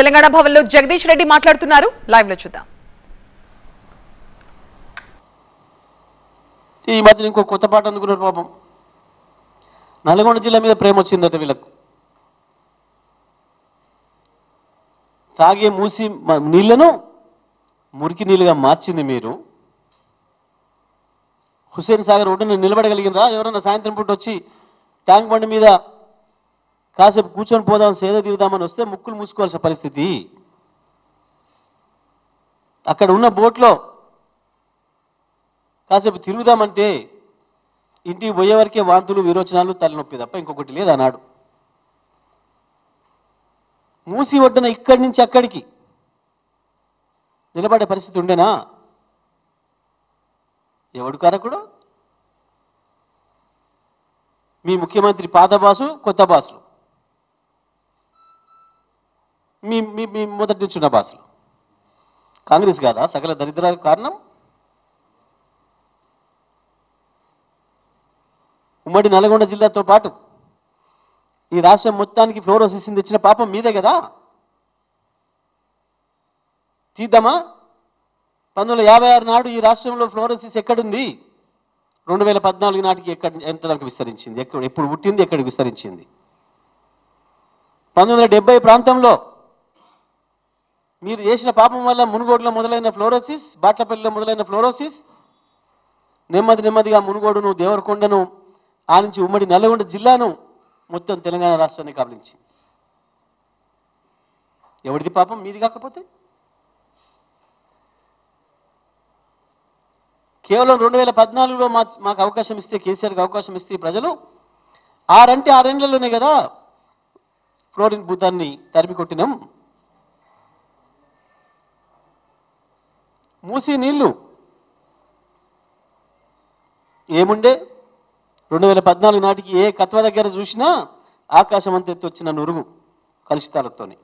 తెలంగాణ భవన్లో జగదీష్ రెడ్డి మాట్లాడుతున్నారు. లైవ్ లో చూద్దాం. ఈ మధ్య ఇంకో కొత్త పాట అందుకున్నారు పాపం. నల్గొండ జిల్లా మీద ప్రేమ వచ్చిందట వీళ్ళకు. తాగే మూసి నీళ్లను మురికి నీళ్ళుగా మార్చింది మీరు. హుస్సేన్ సాగర్ ఒడ్డున నిలబడగలిగినరా? ఎవరన్నా సాయంత్రం పూట వచ్చి ట్యాంక్ బండి మీద కాసేపు కూర్చొని పోదాం, సేద తీరుదామని వస్తే ముక్కులు మూసుకోవాల్సిన పరిస్థితి. అక్కడ ఉన్న బోట్లో కాసేపు తిరుగుదామంటే ఇంటికి పోయేవరకే వాంతులు, విరోచనాలు, తలనొప్పి తప్ప ఇంకొకటి లేదు అన్నాడు. మూసి ఒడ్డున ఇక్కడి నుంచి అక్కడికి నిలబడే పరిస్థితి ఉండేనా? ఎవడు కారకుడు? మీ ముఖ్యమంత్రి పాత బాసు, కొత్త బాసులు, మీ మీ మీ మొదటి నుంచి ఉన్న బాసులు. కాంగ్రెస్ కాదా సకల దరిద్రాలకు కారణం? ఉమ్మడి నల్గొండ జిల్లాతో పాటు ఈ రాష్ట్రం మొత్తానికి ఫ్లోరోసిస్ తెచ్చిన పాపం మీదే కదా. తీద్దామా? 1956 నాడు ఈ రాష్ట్రంలో ఫ్లోరోసిస్ ఎక్కడుంది? 2014 నాటికి ఎంత దాకా విస్తరించింది? ఎప్పుడు పుట్టింది, ఎక్కడికి విస్తరించింది? 1970 ప్రాంతంలో మీరు చేసిన పాపం వల్ల మునుగోడులో మొదలైన ఫ్లోరోసిస్, బాట్లపల్లిలో మొదలైన ఫ్లోరోసిస్ నెమ్మదిగా మునుగోడును, దేవరకొండను, ఆ నుంచి ఉమ్మడి నల్గొండ జిల్లాను, మొత్తం తెలంగాణ రాష్ట్రాన్ని కబలించింది. ఎవరిది పాపం? మీది కాకపోతే? కేవలం 2014లో మాకు అవకాశం ఇస్తే, కేసీఆర్కి అవకాశం ఇస్తే ప్రజలు 6 కదా ఫ్లోరిన్ భూతాన్ని తరిమి కొట్టినాం. మూసి నీళ్లు ఏముండే? 2014 నాటికి ఏ కత్వ దగ్గర చూసినా ఆకాశం అంత ఎత్తు వచ్చిన నురుగు కలుషితాలతోనే.